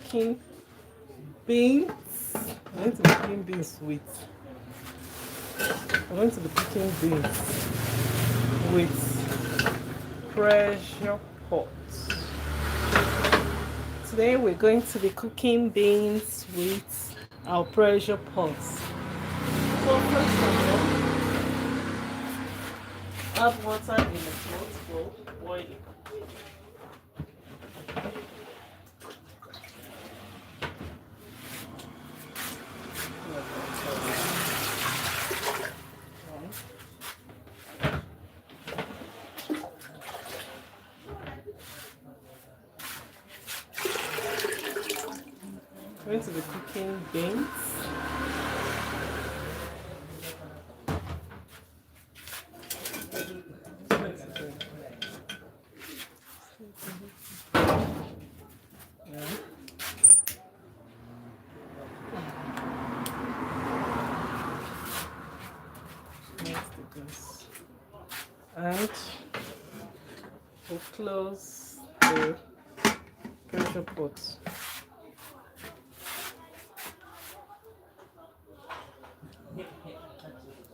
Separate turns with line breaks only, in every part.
cooking beans. I'm going to be cooking beans with. I'm going to be cooking beans with pressure pot. Today we're going to be cooking beans with our pressure pots. So first of all, add water in the pot for boiling. I'm going to be cooking beans. And we'll close the pressure pot.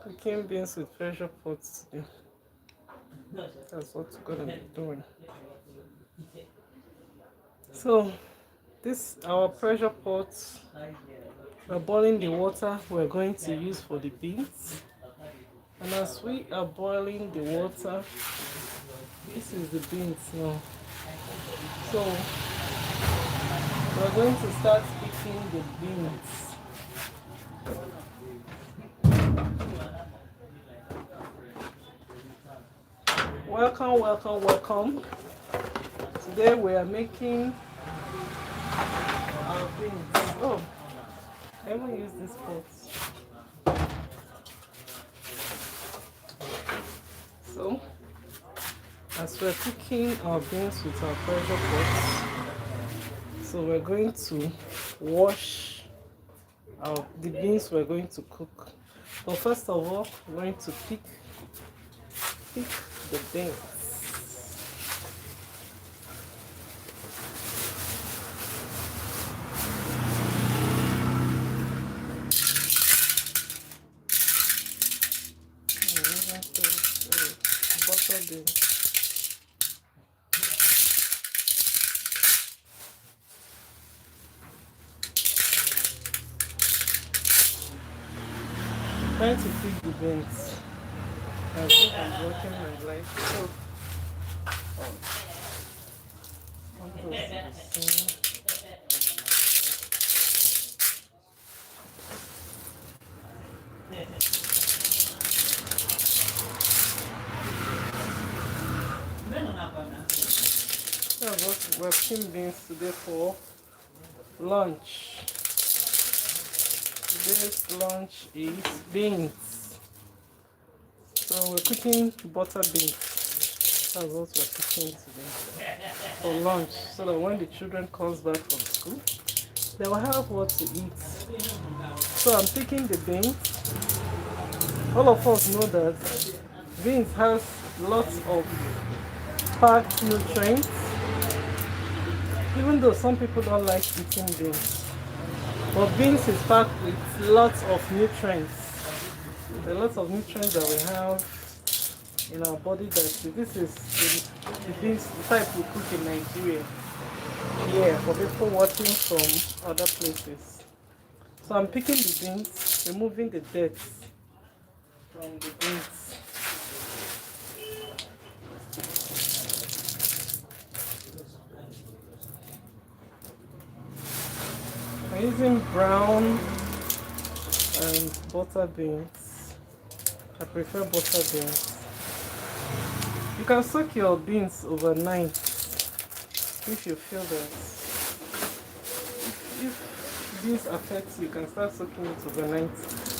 Cooking beans with pressure pots today. That's what we're gonna be doing. So this our pressure pot. We're boiling the water we're going to use for the beans. And as we are boiling the water, this is the beans now. So we're going to start picking the beans. Welcome, welcome, welcome. Today we are making our beans. Oh, I haven't used this pot. So, as we're cooking our beans with our pressure pot, so we're going to wash the beans we're going to cook. But first of all, we're going to pick the beans. Butter beans. Trying to pick the beans. I think I'm working my life. So, we're cooking beans today for lunch. Today's lunch is beans. So we're cooking butter beans. That's what we're cooking today for lunch, so that when the children comes back from school, they will have what to eat. So I'm picking the beans. All of us know that beans has lots of packed nutrients, even though some people don't like eating beans. But beans is packed with lots of nutrients. There are lots of nutrients that we have in our body. This is the beans type we cook in Nigeria. Yeah, for people watching from other places. So I'm picking the beans, removing the dirt from the beans. I'm using brown and butter beans. I prefer butter beans. You can soak your beans overnight if you feel that. If beans affect you, you can start soaking it overnight.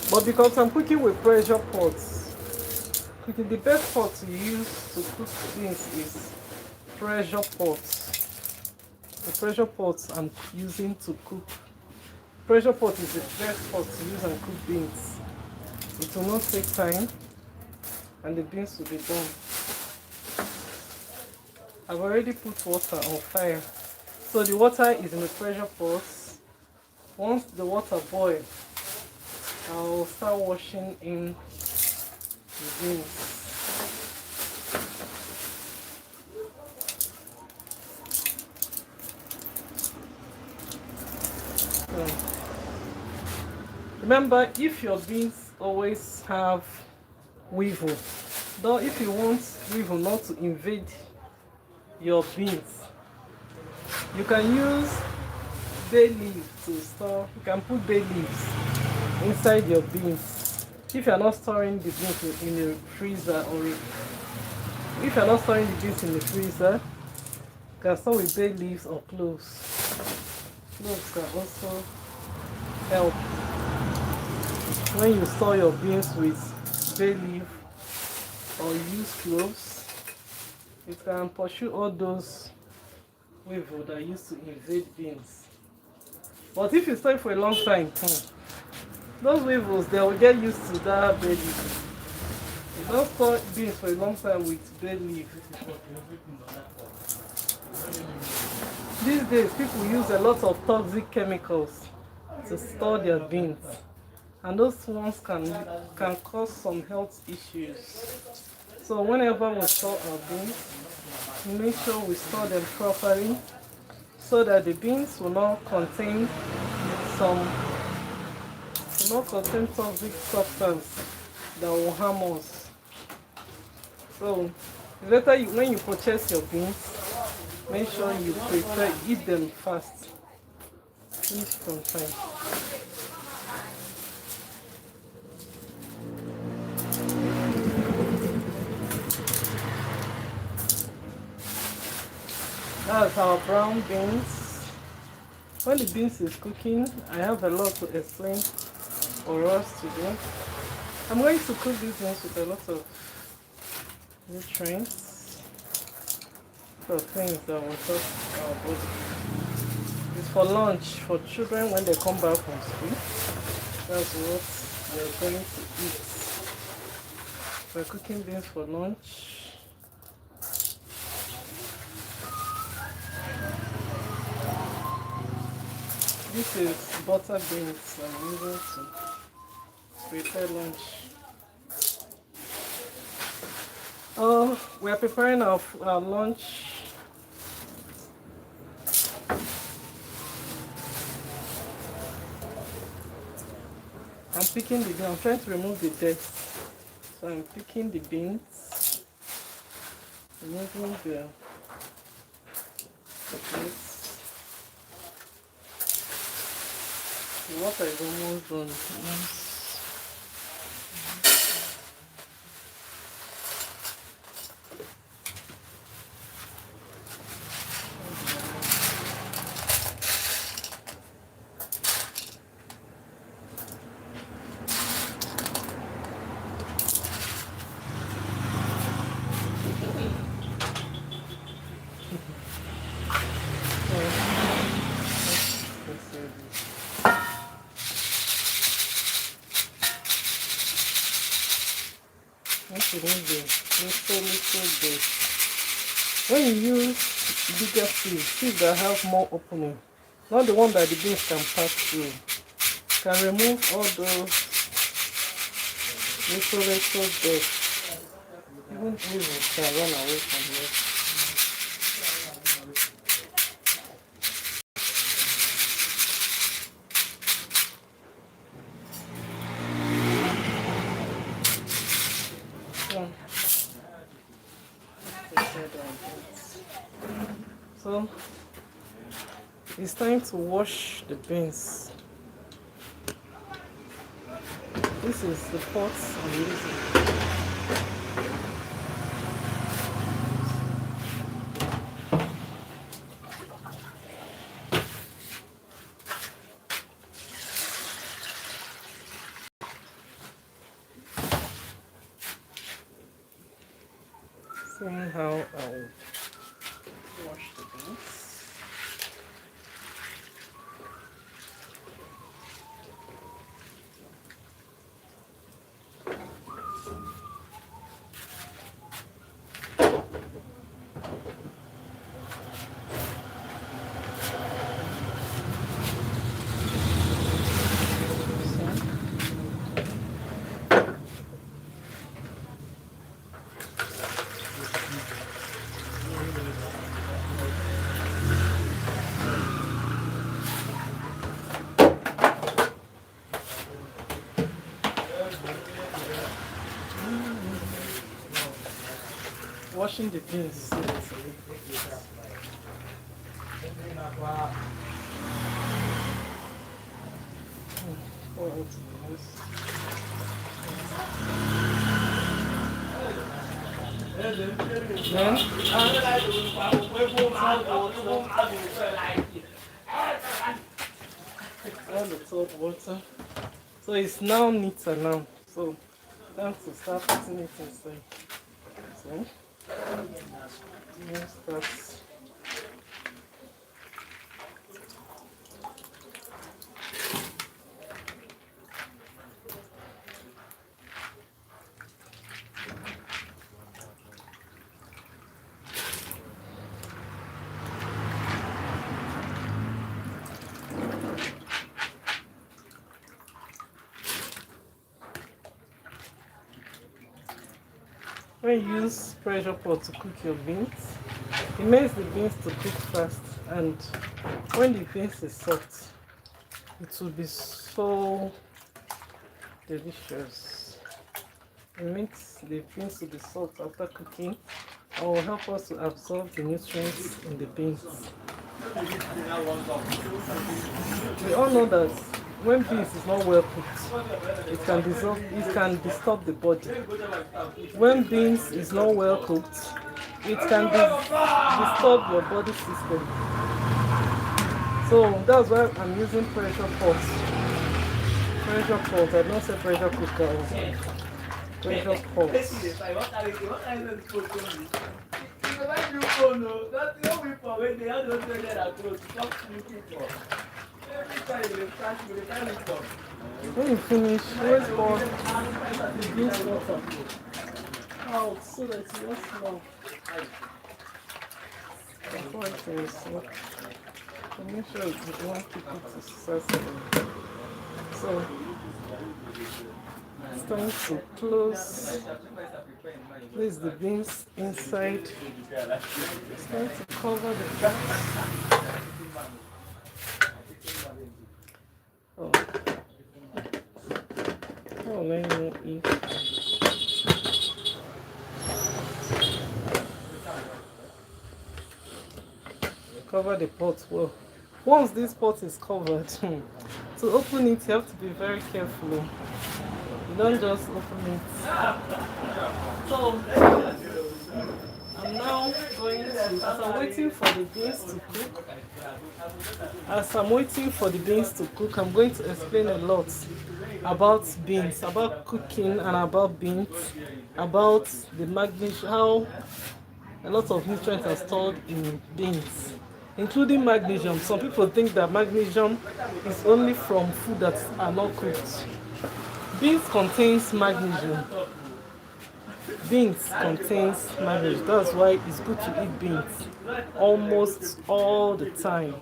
But because I'm cooking with pressure pots, the best pot to use to cook beans is pressure pots. The pressure pots I'm using to cook. Pressure pot is the best pot to use and cook beans. It will not take time and the beans will be done. I've already put water on fire So the water is in the pressure pot. Once the water boils, I'll start washing in the beans. So, remember, if your beans always have weevil, though if you want weevil not to invade your beans, you can use bay leaf to store. You can put bay leaves inside your beans. If you're not storing the beans in the freezer, or if you're not storing the beans in the freezer, you can store with bay leaves or cloves. Cloves can also help. When you store your beans with bay leaf or use cloves, it can pursue all those weevil that used to invade beans. But if you store it for a long time, those weevils, they will get used to that bay leaf. You don't store beans for a long time with bay leaf. These days, people use a lot of toxic chemicals to store their beans, and those ones can cause some health issues. So whenever we store our beans, make sure we store them properly so that the beans will not contain toxic substance that will harm us. So later, when you purchase your beans, make sure you eat them fast. Finish from time. That's our brown beans. When the beans is cooking, I have a lot to explain for us today. I'm going to cook these beans with a lot of nutrients, so things that will help our body. It's for lunch for children when they come back from school. That's what they're going to eat. We're cooking beans for lunch. This is butter beans I'm using to prepare lunch. We are preparing our lunch. I'm picking the beans. I'm trying to remove the dirt. So I'm picking the beans, removing the dirt. The water is almost done. Little bit. When you use bigger seeds that have more opening, not the one that the beans can pass through, can remove all those little dirt. Even weevils can run away from it. So it's time to wash the beans. This is the pot I'm using. See how I'll wash the beans. washing the beans. Seriously. Pour out the beans. Then add the salt water. So it's now neater now. So time to start putting it inside. So start. When you use pressure pot to cook your beans, it makes the beans to cook fast, and when the beans is soft, it will be so delicious. It makes the beans to be soft after cooking and will help us to absorb the nutrients in the beans. We all know that when beans is not well cooked, it can disturb the body. When beans is not well cooked, it can disturb your body system. So that's why I'm using pressure pot. Pressure pot, I don't say pressure cooker. Pressure pot. When you finish, wait for the beans water out so that it's not small. Before it is so make sure you don't keep it to successful. So it's time to close. Place the beans inside. It's time to cover the pot. Let me eat. Cover the pot well. Once this pot is covered, to open it, you have to be very careful. You don't just open it. So, I'm now going to, as I'm waiting for the beans to cook, I'm going to explain a lot about beans, about cooking and about beans, about the magnesium, how a lot of nutrients are stored in beans, including magnesium. Some people think that magnesium is only from food that are not cooked. Beans contains magnesium. Beans contains magnesium. That's why it's good to eat beans almost all the time,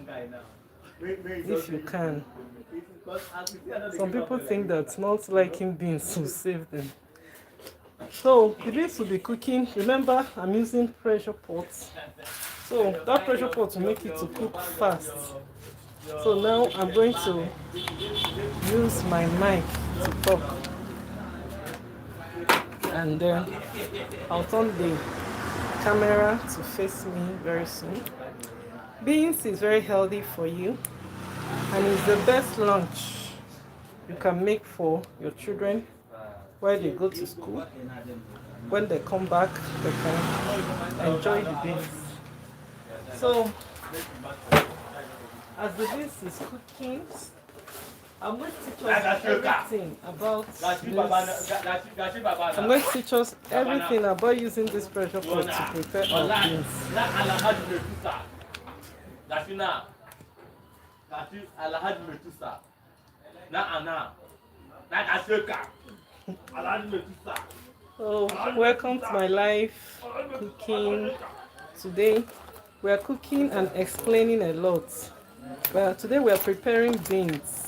if you can. Some people think that not liking beans will save them. So the beans will be cooking. Remember, I'm using pressure pots. So that pressure pot will make it to cook fast. So now I'm going to use my mic to talk. And then I'll turn the camera to face me very soon. Beans is very healthy for you, and it's the best lunch you can make for your children while they go to school. When they come back, they can enjoy the beans. So, as the beans is cooking, I'm going to teach us everything about this. I'm going to teach us everything about using this pressure pot to prepare our beans. So, welcome to my life cooking. Today we are cooking and explaining a lot. Well, today we are preparing beans.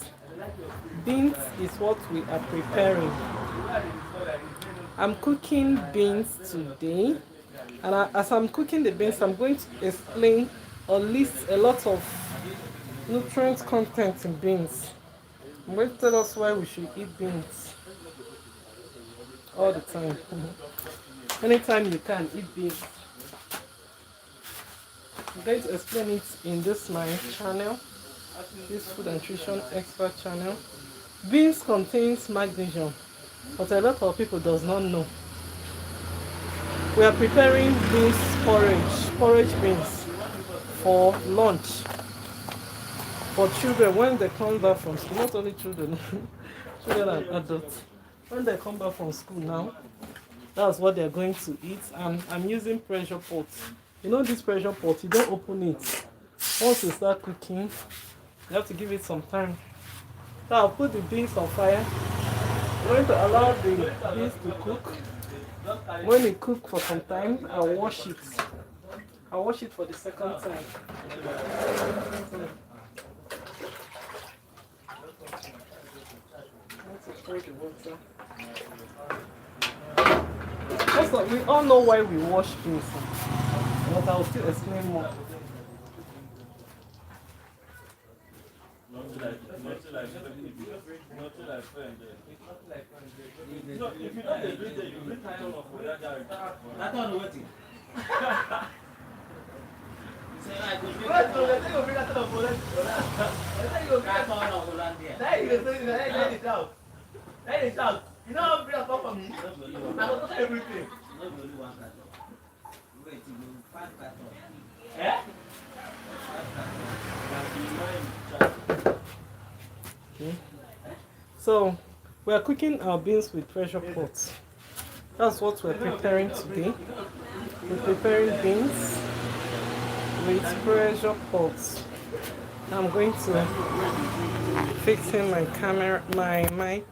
Beans is what we are preparing. I'm cooking beans today, and as I'm cooking the beans, I'm going to explain or list a lot of nutrient content in beans. I'm going to tell us why we should eat beans all the time. Anytime you can, eat beans. I'm going to explain it in this my channel, this food and nutrition expert channel. Beans contains magnesium, but a lot of people does not know. We are preparing beans porridge beans for lunch for children when they come back from school. Not only children, children and adults. When they come back from school now, that's what they're going to eat. And I'm using pressure pot. You know this pressure pot, you don't open it. Once you start cooking, you have to give it some time. So I'll put the beans on fire. I'm going to allow the beans to cook. When it cooks for some time, I'll wash it. I'll wash it for the second time. Also, we all know why we wash beans, but I'll still explain more.
You know, bring a cup for me. I will do everything. Eh?
Okay. So we are cooking our beans with pressure pots. That's what we're preparing today. We're preparing beans with pressure pots. I'm going to fix in my camera, my mic,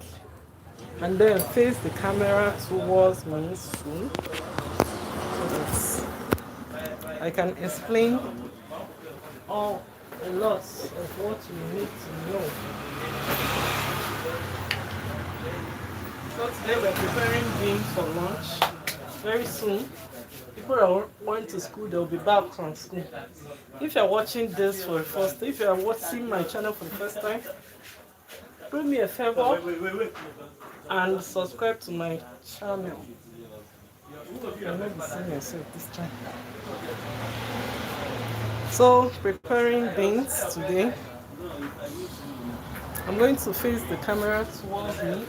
and then face the camera towards me soon, so that I can explain a lot of what you need to know. So today we're preparing beans for lunch. Very soon, people are going to school, they'll be back from school. If you're watching this for the first time, if you're watching my channel for the first time, do me a favor and subscribe to my channel. You'll not be seeing yourself this time. So, preparing beans today. I'm going to face the camera towards me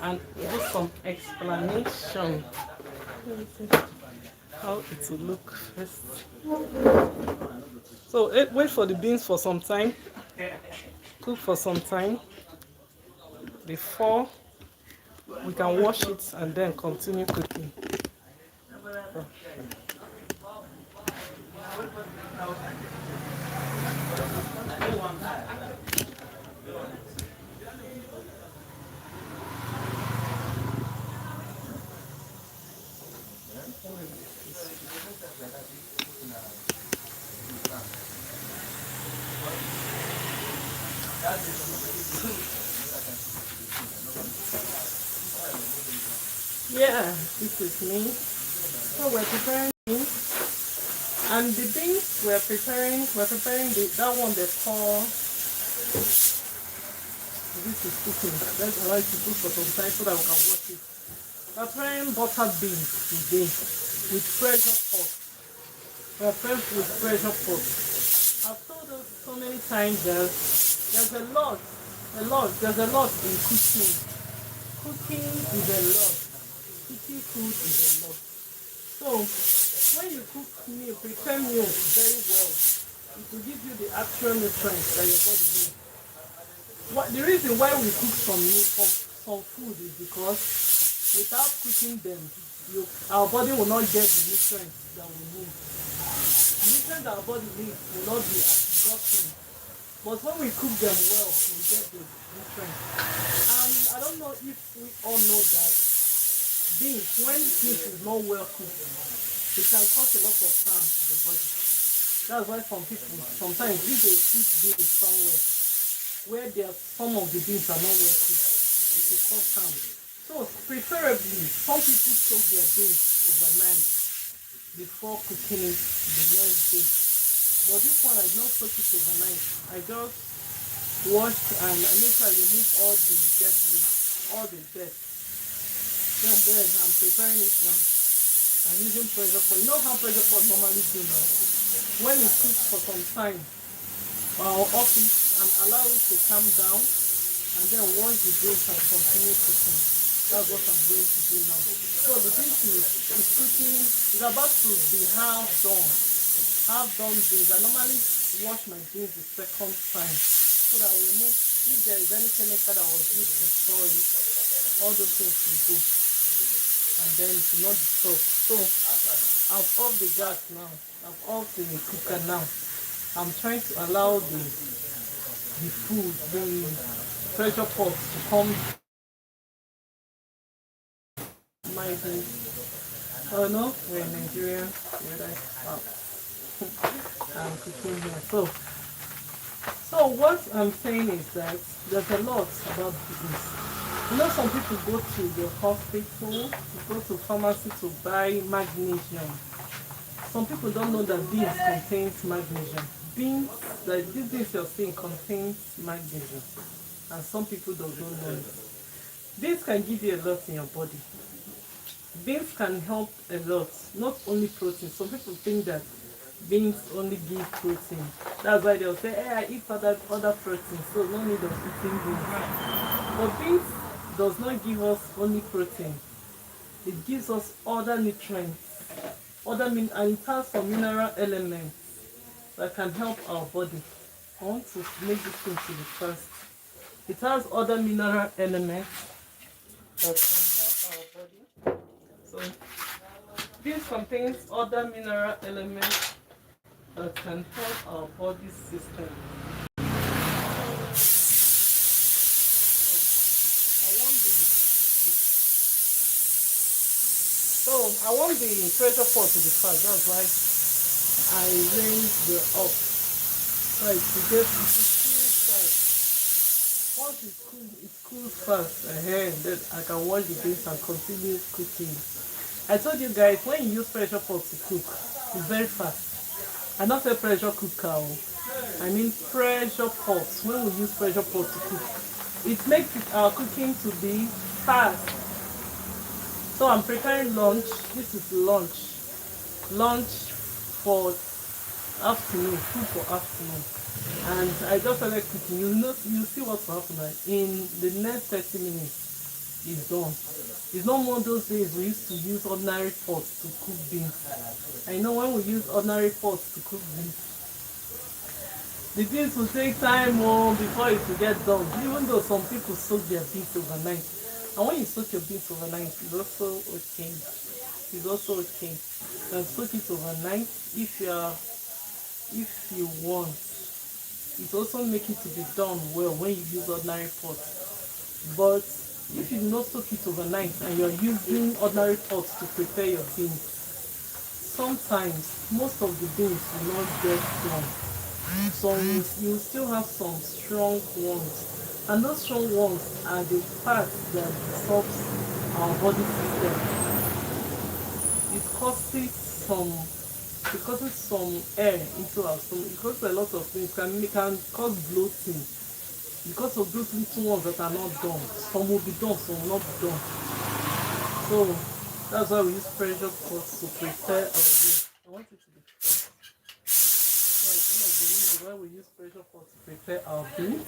and do some explanation. How it will look first. So wait for the beans for some time. Cook for some time before we can wash it and then continue cooking. Yeah, this is me. So we're preparing beans, and the beans we're preparing that one they call. This is cooking. Let's allow it to cook for some time so that we can wash it. We're preparing butter beans today with pressure pot. We're preparing with pressure pot. I've told us so many times that there's a lot in cooking. Cooking is a lot. Cooking food is a lot. So when you cook meal, prepare meals very well, it will give you the actual nutrients that your body needs. The reason why we cook some food is because without cooking them, our body will not get the nutrients that we need. The nutrients that our body needs will not be gotten. But when we cook them well, we get the nutrients. And I don't know if we all know that beans, when beans is not well cooked, it can cause a lot of harm to the body. That's why some people, sometimes if they eat beans somewhere, where some of the beans are not well cooked, it will cause harm. So preferably, some people soak their beans overnight before cooking it the next day. But this one, I did not soak it overnight. I just washed and I make sure I remove all the debris, all the dirt. Then I'm preparing it now. I'm using pressure pot. You know how pressure pot normally do now? When it cooks for some time, I'll off it and allow it to calm down, and then once the beans can continue cooking. That's what I'm going to do now. So the beans is cooking, it's about to be half done. Half done beans. I normally wash my beans the second time so that I will remove if there is any chemical that was used to store it, all those things will go. And then it will not disturb. So I've off the gas now. I've off the cooker now. I'm trying to allow the food, the pressure pot to come. My oh no, we're in Nigeria. Where I stop? I'm cooking here. So what I'm saying is that there's a lot about this. You know, some people go to the hospital, go to pharmacy to buy magnesium. Some people don't know that beans contains magnesium. Beans, like this beans you're seeing, contains magnesium, and some people don't know it. Beans can give you a lot in your body. Beans can help a lot, not only protein. Some people think that beans only give protein. That's why they'll say, hey, I eat other protein, so no need of eating beans. But beans does not give us only protein. It gives us other nutrients, and it has some mineral elements that can help our body. I want to make this thing to be fast. It has other mineral elements that can help our body. So this contains other mineral elements that can help our body system. So I want the pressure pot to be fast. That's why I raised the up. Right, to get it cool fast. Once it cools fast, then I can wash the beans and continue cooking. I told you guys, when you use pressure pot to cook, it's very fast. I not say pressure cooker, I mean pressure pot. When we use pressure pot to cook, it makes our cooking to be fast. So I'm preparing lunch. This is lunch. Lunch for afternoon, food for afternoon. And I just started cooking. You see what's happening. In the next 30 minutes, it's done. It's no more those days we used to use ordinary pots to cook beans. I know when we use ordinary pots to cook beans, the beans will take time before it will get done. Even though some people soak their beans overnight. And when you soak your beans overnight, it's also okay. It's also okay. You can soak it overnight if you want. It also make it to be done well when you use ordinary pots. But if you not soak it overnight and you're using ordinary pots to prepare your beans, sometimes most of the beans will not get done. So you still have some strong ones. And those strong ones are the parts that disrupts our body system. It causes some air into our stomach. It causes a lot of things. It can cause bloating because of those little ones that are not done. Some will be done, some will not be done. So that's why we use pressure pots to prepare our beans. I want it to be fast. So it's one of the reasons why we use pressure pots to prepare our beans.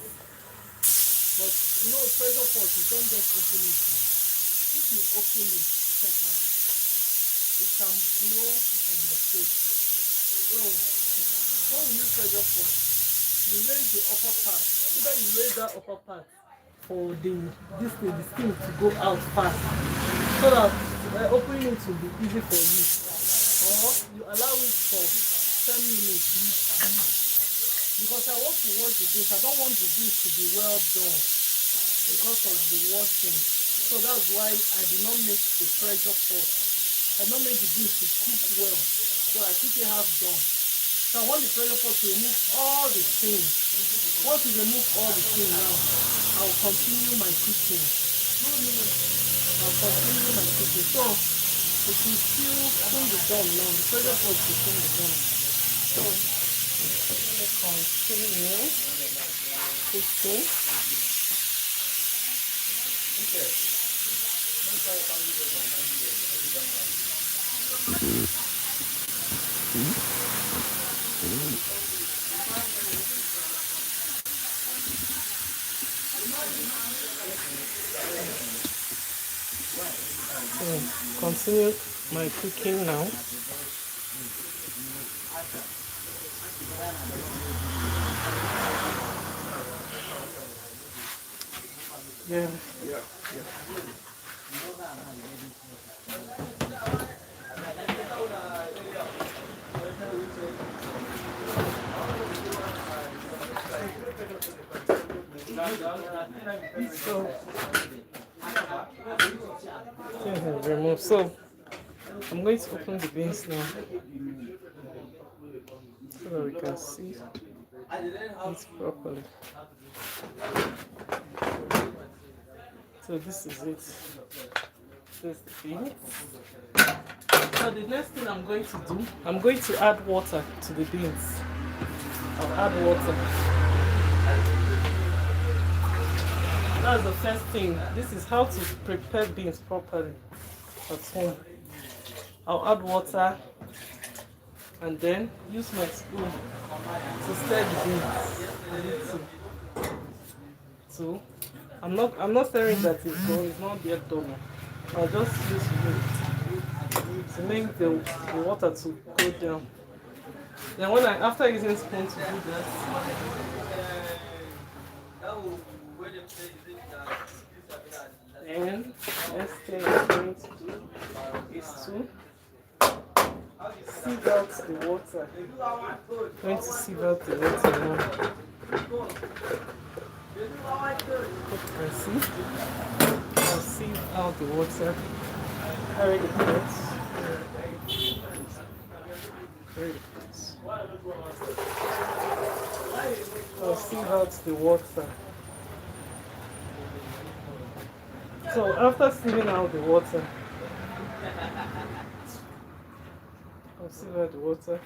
But you know, pressure pot, you don't just open it. If you open it, it can blow on your face. So when we use pressure pot, you raise the upper part. Either you raise that upper part for the steam to go out fast, so that opening it will be easy for you. Or you allow it for 10 minutes. Because I want to wash the beans. I don't want the beans to be well done because of the washing. So that's why I did not make the pressure pot. I don't make the beans to cook well. So I cook it half done. So I want the pressure pot to remove all the steam. Once you remove all the steam now, I'll continue my cooking. I'll continue my cooking. So it will still cool the done now. The pressure pot will cool the done. So continue cooking. So continue my cooking now. Yeah. So things have removed. So I'm going to open the beans now so that we can see it properly. So this is it. This is the beans. So the next thing I'm going to do, I'm going to add water to the beans. I'll add water. That's the first thing. This is how to prepare beans properly at home. I'll add water and then use my spoon to stir the beans. So I'm not stirring that it's done, it's not yet done. I'll just use spoon to make the water to go down. Then after using spoon to do that, and next thing I'm going to do is to sieve out the water. I'm going to sieve out the water now. You can see. I'll sieve out the water. Carry the plates. Carry the plates. I'll sieve out the water. So after sieving out the water, I'll sieve out the water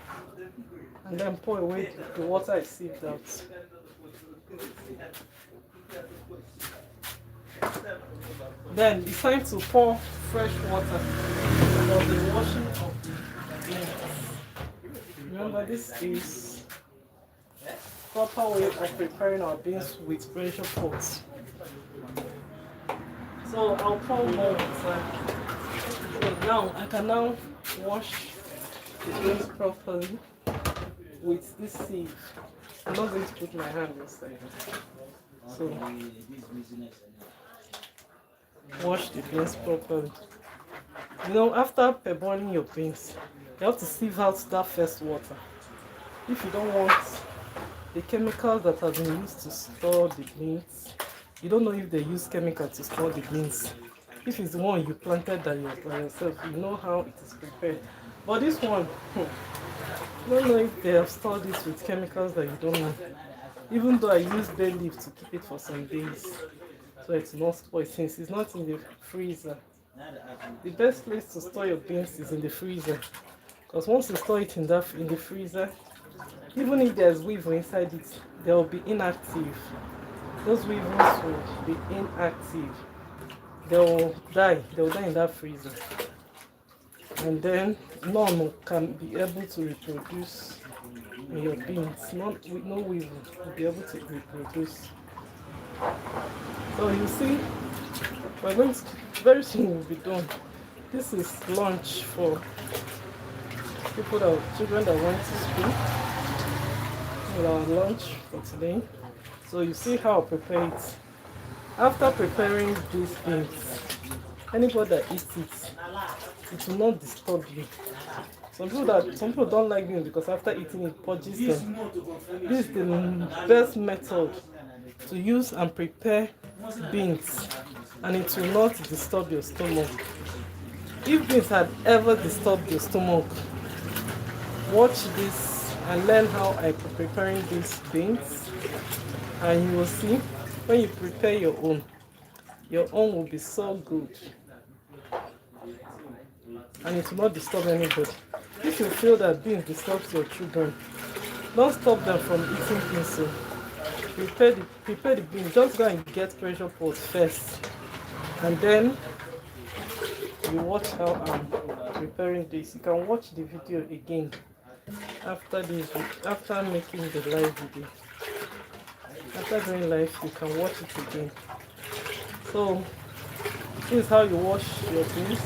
and then pour away the water I sieved out. Then it's time to pour fresh water for the washing of the beans. Remember, this is proper way of preparing our beans with pressure pots. So I'll pour more water. So now I can now wash the beans properly with this sieve. I'm not going to put my hand inside. So wash the beans properly. You know, after boiling your beans, you have to sieve out that first water. If you don't want the chemicals that have been used to store the beans, you don't know if they use chemical to store the beans. If it's the one you planted by yourself, you know how it is prepared. But this one, you don't know if they have stored this with chemicals that you don't know. Even though I use bay leaf to keep it for some days, so it's not spoiled since it's not in the freezer. The best place to store your beans is in the freezer, because once you store it in the freezer, even if there's weevil inside it, they will be inactive. Those weevils will be inactive. They will die in that freezer, and then none can be able to reproduce in your beans. Not with no weevil will be able to reproduce. So you see, we're going to, very soon we'll be done. This is lunch for children that went to school. With our lunch for today. So you see how I prepare it. After preparing these beans, anybody that eats it, it will not disturb you. Some people don't like beans because after eating it purges them. This is the best method to use and prepare beans, and it will not disturb your stomach. If beans had ever disturbed your stomach, watch this and learn how I'm preparing these beans, and you will see when you prepare your own will be so good, and it will not disturb anybody. If you feel that beans disturbs your children, don't stop them from eating beans. So prepare the beans. Just go and get pressure pots first, and then you watch how I'm preparing this. You can watch the video again after making the live video. After doing live, you can watch it again. So this is how you wash your beans.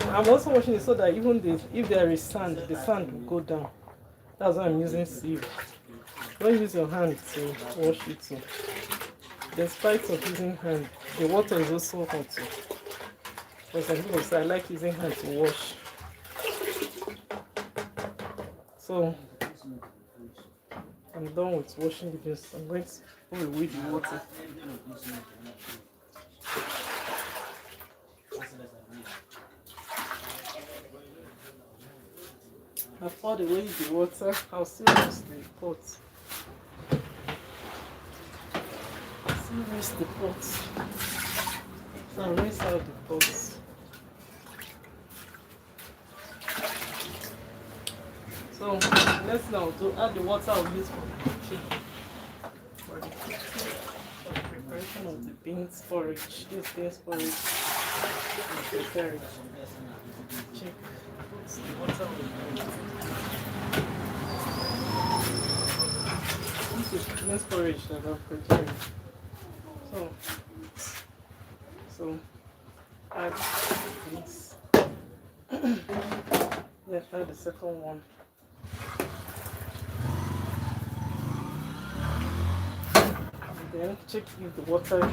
I'm also washing it so that even if there is sand, the sand will go down. That's why I'm using sieve. Don't use your hand to wash it too. Despite of using hand, the water is also hot too. For some people say I like using hand to wash. So I'm done with washing the beans. I'm going to put away the water. I poured away the water. I'll still rinse the pot. Rinse the pot. So I'll rinse out the pot. So next thing I'll do, add the water I'll use for the cooking. For the preparation of the beans porridge. This beans porridge. I'll prepare it. Check. Put the water on. This is beans porridge that I've prepared. So add this. Yeah, add the second one. And then check if the water is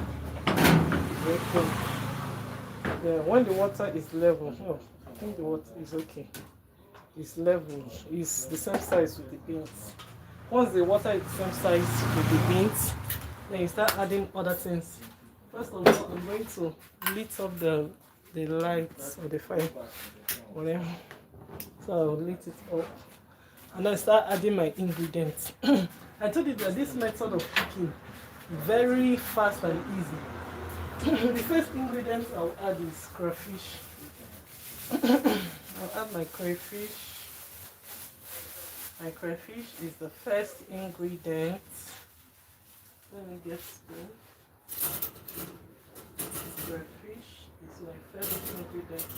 working. Yeah, when the water is level, I think the water is okay. It's level, it's the same size with the beans. Once the water is the same size with the beans, then you start adding other things. First of all, I'm going to lit up the lights or the fire, whatever. So I'll lit it up, and then start adding my ingredients. I told you that this method of cooking is very fast and easy. The first ingredient I'll add is crayfish. I'll add my crayfish. My crayfish is the first ingredient. Let me get spoon. Crayfish is my favorite ingredient.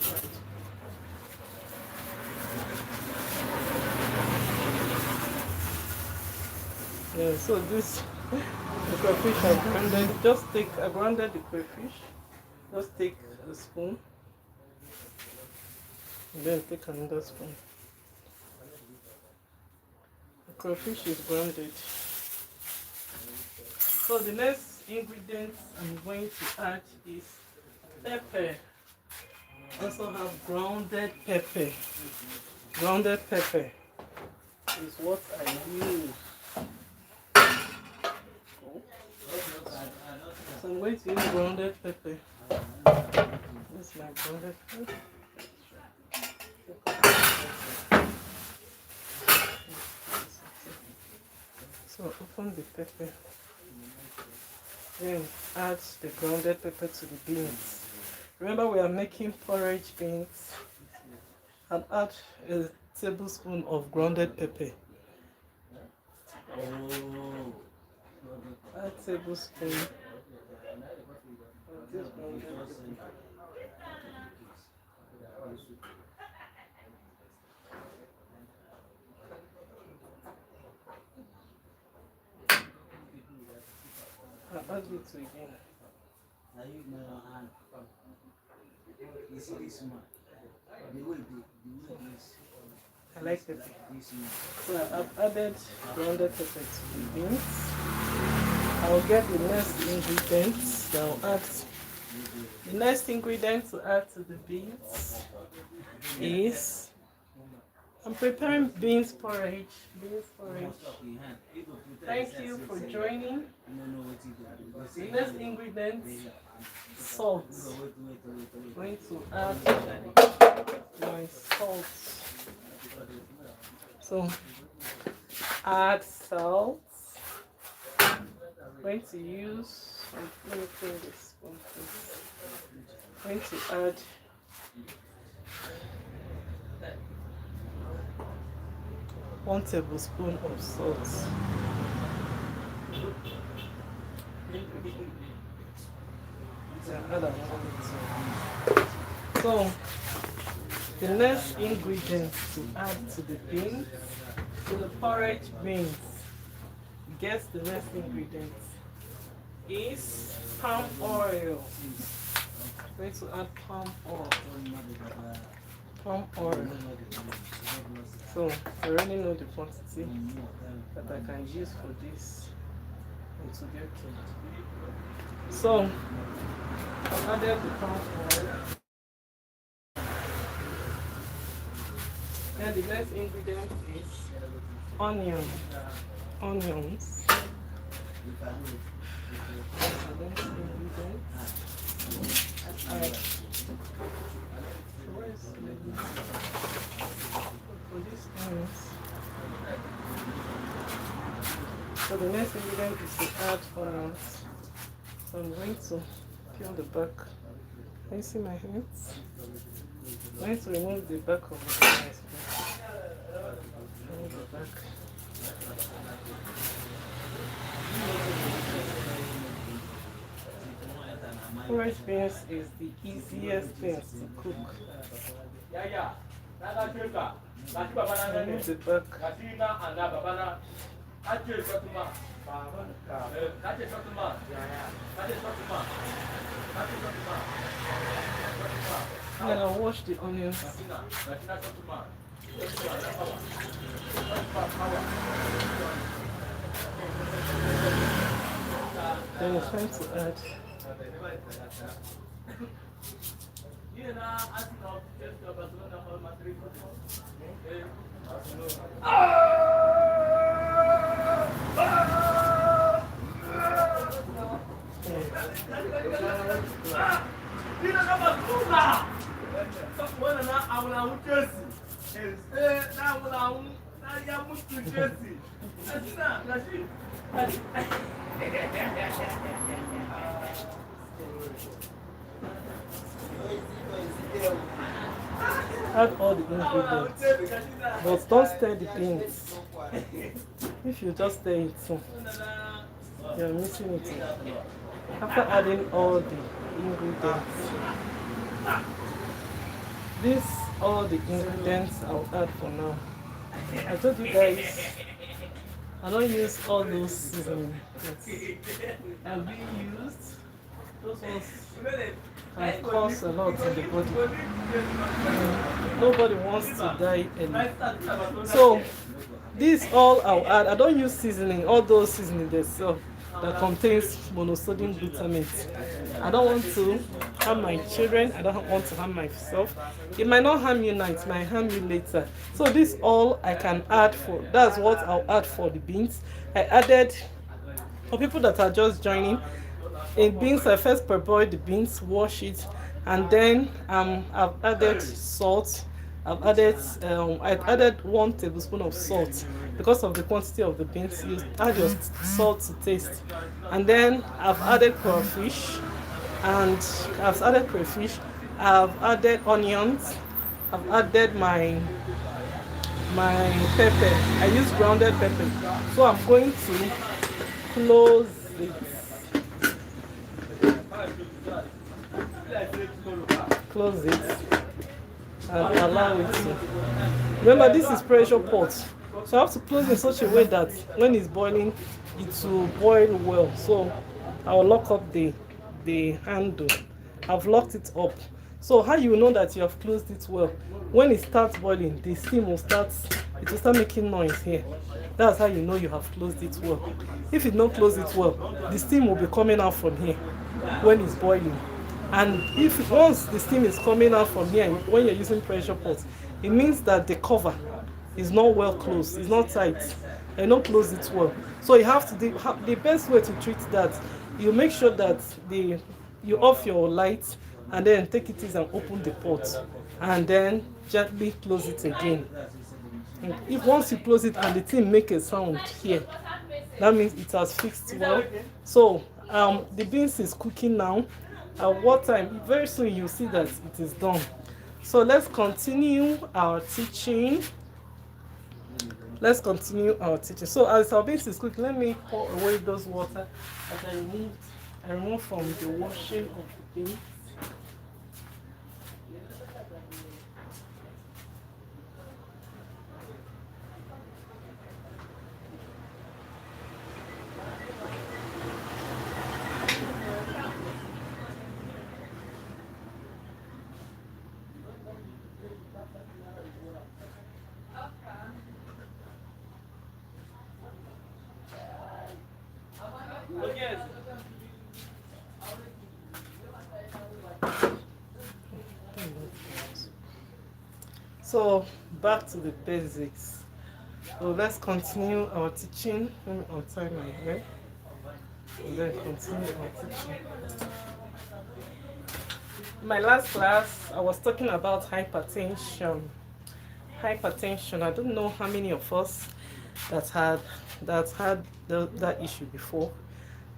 Yeah, so this the crayfish I grounded. Just take I grounded the crayfish. Just take a spoon and then take another spoon. The crayfish is grounded. So the next ingredient I'm going to add is pepper. I also have grounded pepper. Grounded pepper is what I use. So I'm going to use grounded pepper. This is my grounded pepper. So open the pepper. Then add the grounded pepper to the beans. Remember, we are making porridge beans. And add a tablespoon of grounded pepper. Add a tablespoon of this grounded pepper. I'll add it again. I like pepper. So I've added grounded pepper to the beans. I'll get the next ingredients. I'll add the next ingredient to add to the beans is I'm preparing beans porridge. Beans porridge. Thank you for joining. The next ingredient, salt. I'm going to add my salt. So add salt. I'm going to use, let me clean this spoon first. I'm going to add one tablespoon of salt. So the The next ingredient to add to the beans, to the porridge beans, guess the next ingredient is palm oil. I'm going to add palm oil. Palm oil. So I already know the quantity that I can use for this and to get to. So I've added the palm oil. And the next ingredient is onion. Onions. The next ingredient. For these onions. So the next ingredient is to add onions. So I'm going to peel the back. Can you see my hands? I'm going to remove the back of the onions. Remove the back. Porridge beans is the easiest beans to cook. Remove the back. And then I'll wash the onions. Then it's time to add add all the ingredients, but don't stir the beans. If you just stir it, you're missing it. After adding all the ingredients, all the ingredients I'll add for now. I told you guys I don't use all those seasonings that are being used. Those ones can cause a lot in the body. Nobody wants to die early. So this all I'll add. I don't use seasoning, all those seasoning they sell that contains monosodium glutamate. I don't want to harm my children. I don't want to harm myself. It might not harm you now, it might harm you later. So this all I can add for. That's what I'll add for the beans. I added, for people that are just joining, in beans I first parboil the beans, wash it, and then I've added salt. I added 1 tablespoon of salt because of the quantity of the beans. You add your salt to taste, and then I've added crayfish, I've added onions, I've added my pepper. I use grounded pepper, so I'm going to close it. Close it and allow it to. Remember, this is pressure pot, so I have to close in such a way that when it's boiling, it will boil well. So I will lock up the handle. I've locked it up. So how you know that you have closed it well? When it starts boiling, the steam will start. It will start making noise here. That's how you know you have closed it well. If you don't close it well, the steam will be coming out from here when it's boiling. And if once the steam is coming out from here, when you're using pressure pots, it means that the cover is not well closed, it's not tight, and don't close it well. So you have to the best way to treat that, you make sure that you off your lights and then take it easy and open the pot, and then gently close it again. And if once you close it and the thing make a sound here, that means it has fixed well. So the beans is cooking now. At what time? Very soon you'll see that it is done. So let's continue our teaching. So as our beans is cooking, let me pour away those water that I removed from the washing of the beans. So back to the basics. So let's continue our teaching. Let me untie my hair and then continue our teaching. In my last class, I was talking about hypertension. Hypertension. I don't know how many of us that had that issue before.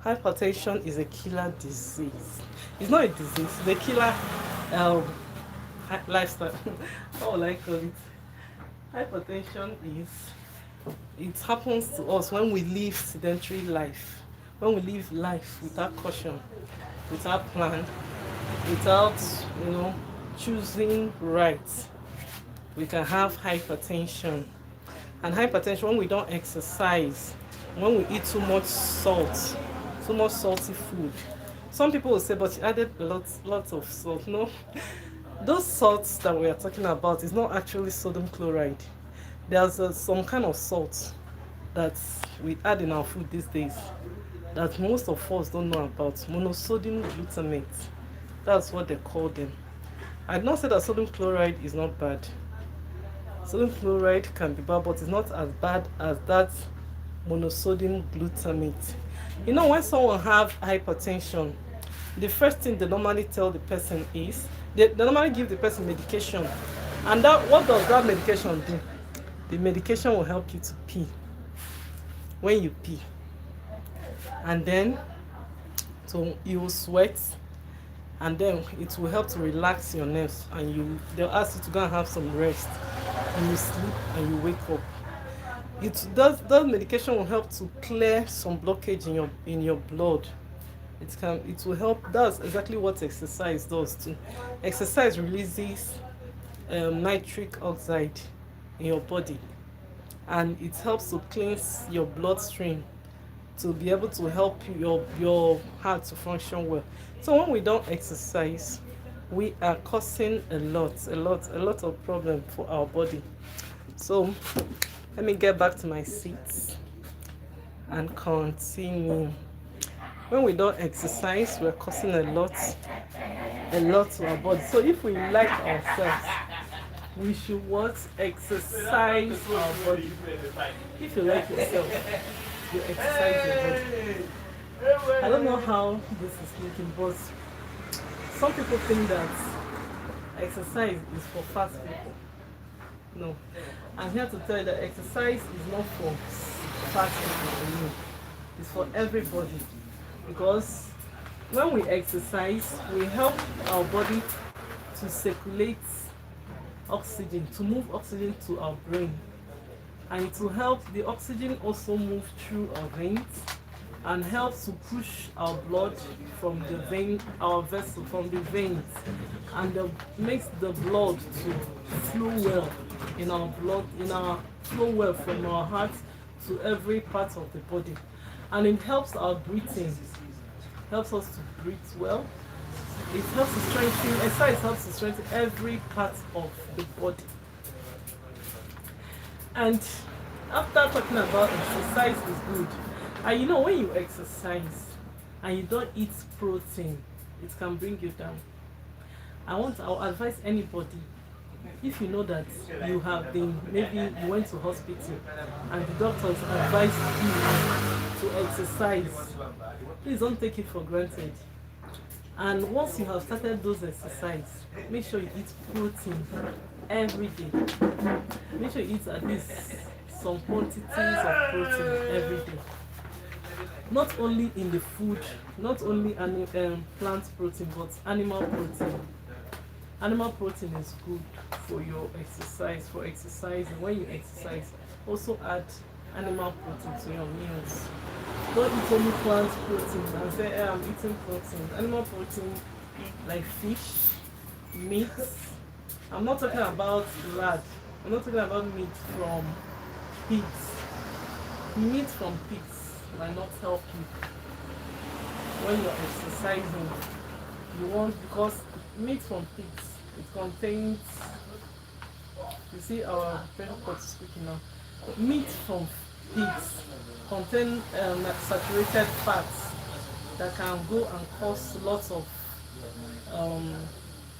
Hypertension is a killer disease. It's not a disease. It's a killer um, lifestyle. How will I call it? Hypertension is, it happens to us when we live sedentary life, when we live life without caution, without plan, without choosing right. We can have hypertension. And hypertension when we don't exercise, when we eat too much salt, too much salty food. Some people will say, but you added lots of salt. No, those salts that we are talking about is not actually sodium chloride. There's some kind of salt that we add in our food these days that most of us don't know about. Monosodium glutamate. That's what they call them. I'd not say that sodium chloride is not bad. Sodium chloride can be bad, but it's not as bad as that monosodium glutamate. You know, when someone have hypertension, the first thing they normally tell the person is they normally give the person medication. And that, what does that medication do? The medication will help you to pee when you pee, and then so you will sweat, and then it will help to relax your nerves, and they'll ask you to go and have some rest, and you sleep and you wake up. That medication will help to clear some blockage in your blood. It will help. That's exactly what exercise does too. Exercise releases nitric oxide in your body, and it helps to cleanse your bloodstream to be able to help your heart to function well. So when we don't exercise, we are causing a lot of problem for our body. So let me get back to my seat and continue. When we don't exercise, we're causing a lot to our body. So if we like ourselves, we should what? Exercise our body. If you like yourself, you exercise your body. I don't know how this is looking, but some people think that exercise is for fat people. No. I'm here to tell you that exercise is not for fat people. It's for everybody. Because when we exercise, we help our body to circulate oxygen, to move oxygen to our brain, and it will help the oxygen also move through our veins and help to push our blood from the vein, our vessel from the veins, and makes the blood to flow well in our blood, flow well from our heart to every part of the body, and it helps our breathing, helps us to breathe well. It helps to strengthen, exercise helps to strengthen every part of the body. And after talking about exercise is good, and you know, when you exercise and you don't eat protein, it can bring you down. I'll advise anybody, if you know that you have been, maybe you went to hospital and the doctors advised you to exercise, please don't take it for granted. And once you have started those exercises, make sure you eat protein every day. Make sure you eat at least some quantities of protein every day. Not only in the food, not only plant protein, but animal protein. Animal protein is good for your exercise, for exercising. When you exercise, also add animal protein to your meals. Don't eat only plant protein and say, hey, I'm eating protein. Animal protein like fish, meat. I'm not talking about lard. I'm not talking about meat from pigs. Meat from pigs might not help you when you're exercising. You want, because meat from pigs, it contains, you see our parent pot speaking now. Meat from pigs contain saturated fats that can go and cause lots of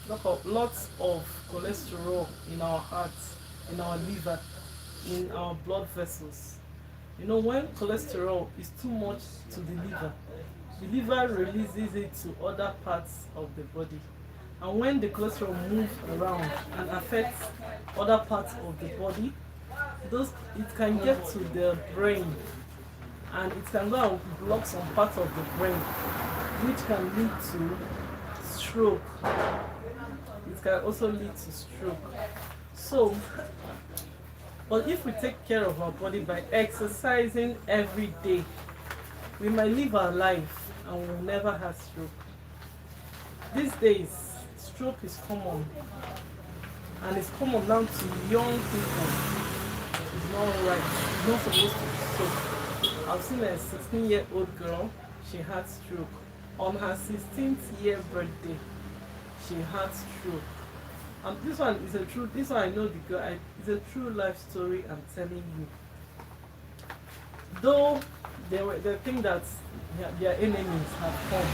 lots of cholesterol in our hearts, in our liver, in our blood vessels. You know, when cholesterol is too much to the liver releases it to other parts of the body. And when the cholesterol moves around and affects other parts of the body, it can get to the brain, and it can go and block some parts of the brain, which can lead to stroke. It can also lead to stroke. So, but if we take care of our body by exercising every day, we might live our life and we'll never have stroke. These days, stroke is common, and it's common now to young people. It's not right. It's not supposed to be so. I've seen a 16-year-old girl, she had stroke. On her 16th year birthday, she had stroke. And this one I know the girl, it's a true life story I'm telling you. Though they think that their enemies have come.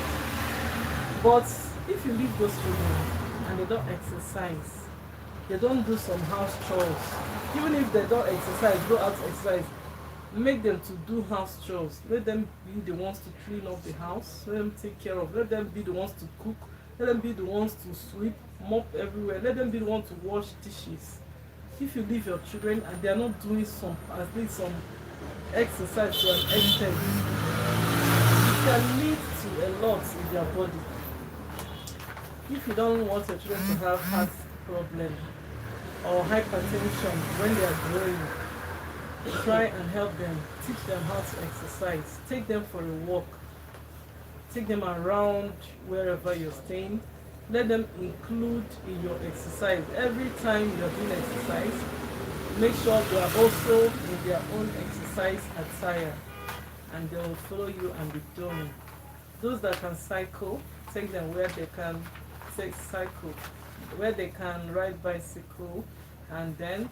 But if you leave those children and they don't exercise, they don't do some house chores, even if they don't exercise, go out to exercise, make them to do house chores. Let them be the ones to clean up the house, let them take care of, let them be the ones to cook, let them be the ones to sweep, mop everywhere, let them be the ones to wash dishes. If you leave your children and they are not doing at least some exercise to an extent, it can lead to a lot in their body. If you don't want your children to have heart problem or hypertension when they are growing, try and help them, teach them how to exercise, take them for a walk, take them around wherever you're staying, let them include in your exercise. Every time you're doing exercise, make sure they are also in their own exercise attire, and they will follow you and be doing. Those that can cycle, take them where they can cycle, where they can ride bicycle. And then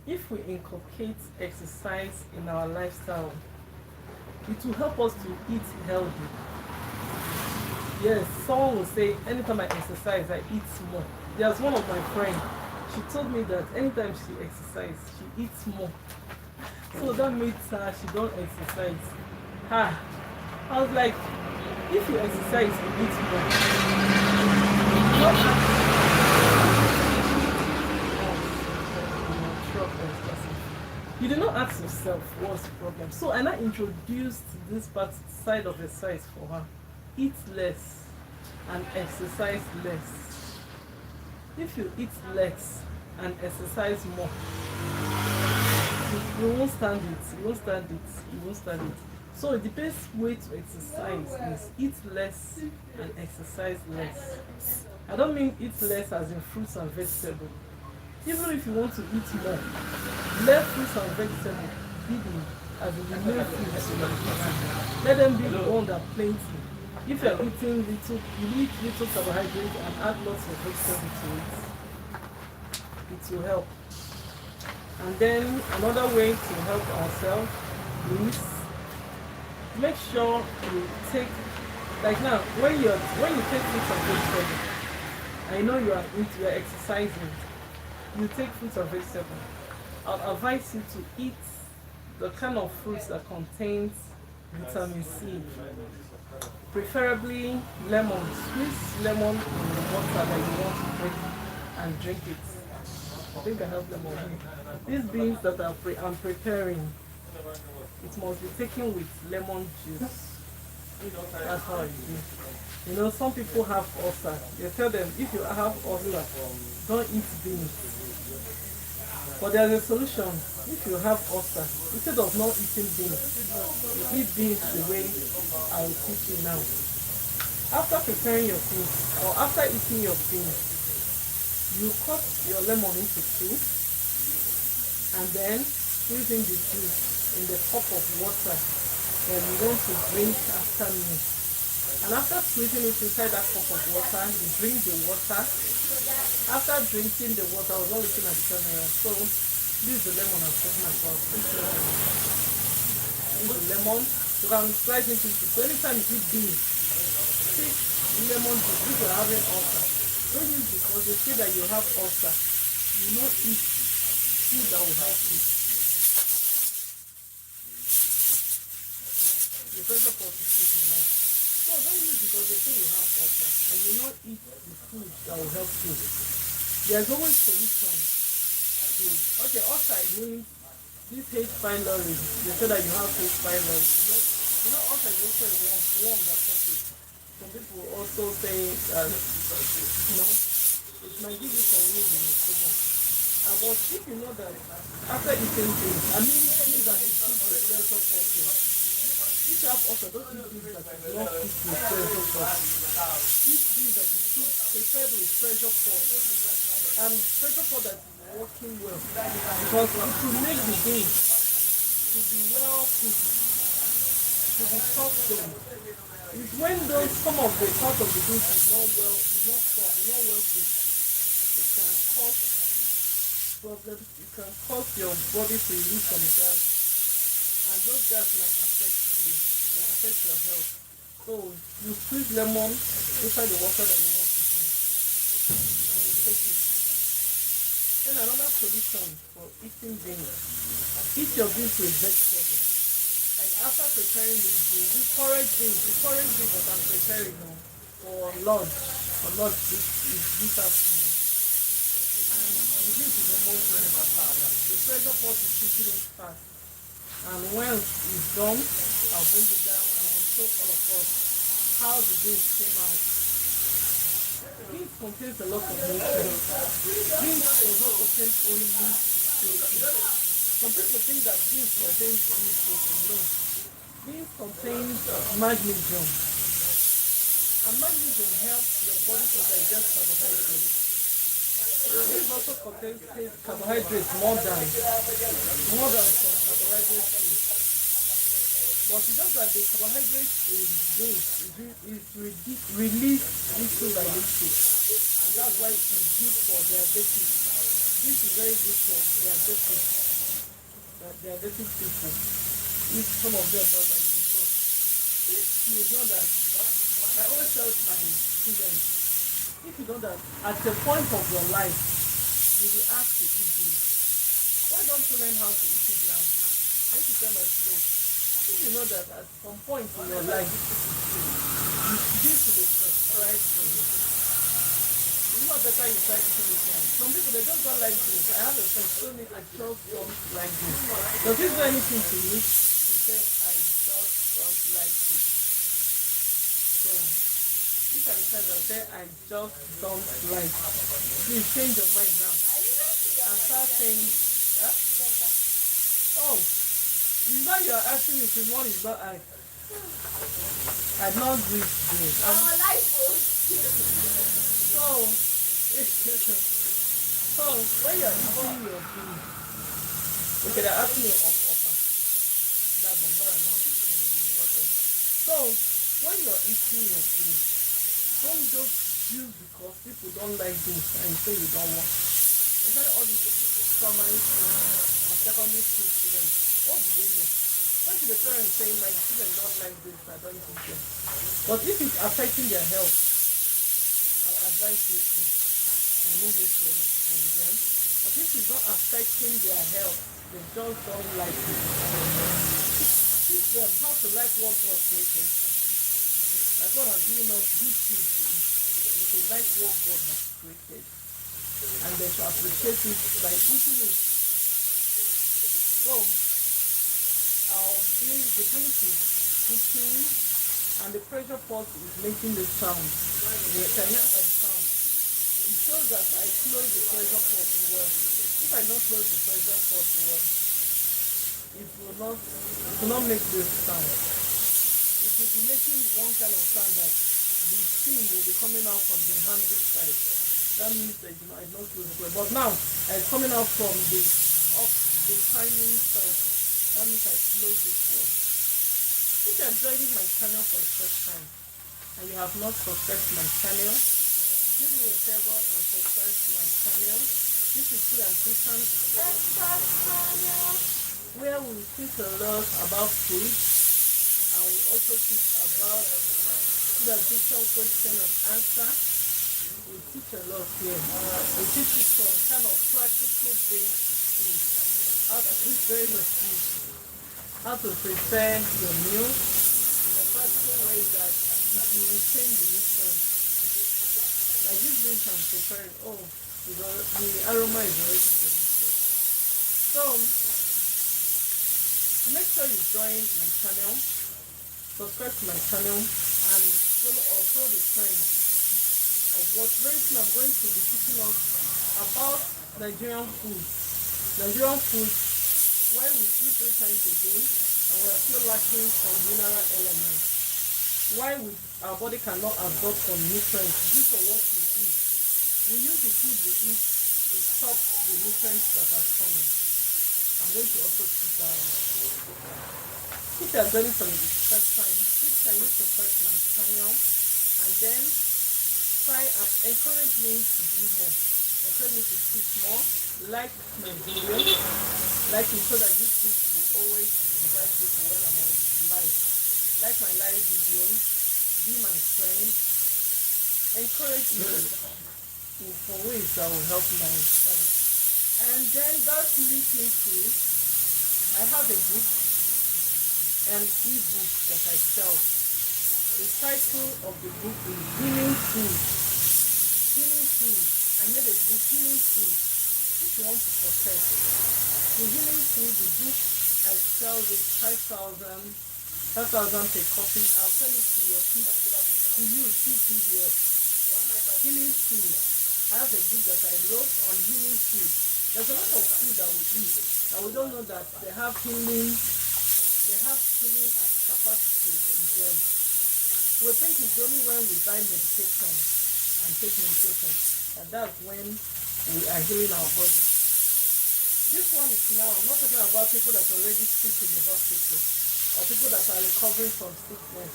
if we inculcate exercise in our lifestyle, it will help us to eat healthy. Yes, someone will say, anytime I exercise, I eat more. There's one of my friends, she told me that anytime she exercises, she eats more. So that means she don't exercise. I was like, if you exercise, you eat more. You did not ask yourself what's the problem. So I now introduced this side of exercise for her. Eat less and exercise less. If you eat less and exercise more, you won't stand it. You won't stand it. You won't stand it. So the best way to exercise is eat less and exercise less. I don't mean eat less as in fruits and vegetables. Even if you want to eat more, let fruits and vegetables be as in the main foods you are eating. Let them be the one that plenty. If you are eating little, you eat little carbohydrates and add lots of vegetables to it, it will help. And then another way to help ourselves is make sure you take, like now, when you take fruits and vegetables, I know you are exercising, you take fruits and vegetables, I'll advise you to eat the kind of fruits that contains vitamin C. Preferably lemon. Squeeze lemon in the water that you want to drink and drink it. I think I have lemon here. These beans that I'm preparing, it must be taken with lemon juice. That's how it is. You know, some people have ulcer. They tell them, if you have ulcer, don't eat beans. But there's a solution. If you have ulcer, instead of not eating beans, you eat beans the way I will teach you now. After preparing your beans, or after eating your beans, you cut your lemon into two, and then squeeze in the juice in the cup of water that you want to drink after meal. And after squeezing it inside that cup of water, you drink the water. After drinking the water, I was not looking at the camera, so this is the lemon I'm talking about. This lemon. This is the lemon. You can slice into it. So anytime you eat beans, take lemon juice if you're having ulcer. Don't use because they say that you have ulcer. You will not eat food that will help you. The pressure pot is sitting nice. So don't use because they say you have ulcer and you will not eat the food that will help you. There's always solution to okay, ulcer means this H. pylori. They say that you have H. pylori. You know ulcer is also a worm that causes. Some people also say that it might give you some wound in your stomach. But if you know that after eating things, things that is good for pressure pot. If you have ulcer, don't eat things that is not good with pressure pot. Eat things that is good prepared with pressure pot. And pressure pot that is working well. Because it will make the beans to be well cooked, to be softened. It's when some of the part of the beans is not soft, is not well cooked. It can cause problems. It can cause your body to release some gas, and those gas might affect your health. So you squeeze lemon inside the water that you want to drink, and you take it. Then another solution for eating beans: eat your beans with vegetables. Like after preparing these beans, the porridge beans that I'm preparing now for lunch, this afternoon. And the beans is almost ready. The pressure pot is cooking it fast. And when it's done, I'll bring it down and I'll show all of us how the beans came out. Beans contains a lot of nutrients. Beans does not contain only protein. Some people think that beans contains only protein. No. Beans contains magnesium. And magnesium helps your body to digest carbohydrates. Beans also contains carbohydrates more than some carbohydrate foods. But it's just that the carbohydrates in beans is released little by little. And that's why it is good for diabetes. This is very good for diabetic people. If some of them don't like this. So if you know that, I always tell my students, if you know that at a point of your life you will be asked to eat beans, why don't you learn how to eat it now? I used to tell my students, if you know that at some point in your life this should be prescribed for you, it's not better you try eating it now. Some people, they just don't like beans. I have a friend who told me I just don't like beans. Does it do anything to you? She said, I just don't like it. So if I decide to say I just don't like it, please change your mind now and start saying, huh? Oh, now you're asking me if one is not I not do it good. So when you're eating your food, okay, they're asking you of upper. That number are not water. So when you're eating your food, don't just use because people don't like this and say you don't want. Especially all these primary school and secondary school students, what do they know? When should the parents say my children don't like this, I don't eat them? But if it's affecting their health, I'll advise you to remove it from them. But if it's not affecting their health, they just don't like it. Teach them how to like what God created. Like God has given us good food to eat. They should like what God has created. And they should appreciate it by eating it. So, the beans is cooking and the pressure pot is making the sound. You can hear some sound. It shows that I close the pressure pot well. If I don't close the pressure pot well, it will not make this sound. It will be making one kind of sound that the steam will be coming out from the handle side. That means that I don't close it well. But now it's coming out from the timing side. That means I close it well. If you are joining my channel for the first time and you have not subscribed to my channel, do me a favor and subscribe to my channel. This is Food and Nutrition Expert channel, where we teach a lot about food and we also teach about food addiction question and answer. We teach a lot here. We teach you some kind of practical based food. How to prepare your food. How to prepare your meal in a practical way that it will retain the nutrients. Like this beans I'm preparing, the aroma is already delicious. So make sure you join my channel, subscribe to my channel, and follow the trend of what very soon I'm going to be teaching us about Nigerian food. Nigerian food, why we eat 3 times a day and we are still lacking some mineral elements. Why our body cannot absorb some nutrients due to what we eat. We use the food we eat to stop the nutrients that are coming. I'm going to also teach that one. If you are joining for the first time, please can you subscribe to my channel and then try and encourage me to do more. Encourage me to speak more. Like my video. Like it so that YouTube will always invite people when I'm on live. Like my live video. Be my friend. Encourage me for ways that will help my channel. And then that leads me to, I have a book, an e-book that I sell. The title of the book is Healing Food. Healing Food. I made a book, Healing Food. If you want to protect the healing food, the book I sell is 5,000 per copy. I'll sell it to your people, to you through PDF. Healing food. I have a book that I wrote on healing food. There's a lot of food that we eat that we don't know that they have healing as capacities in them. We think it's only when we buy medication and take medication that's when we are healing our body. This one is now, I'm not talking about people that are already sick in the hospital, or people that are recovering from sickness,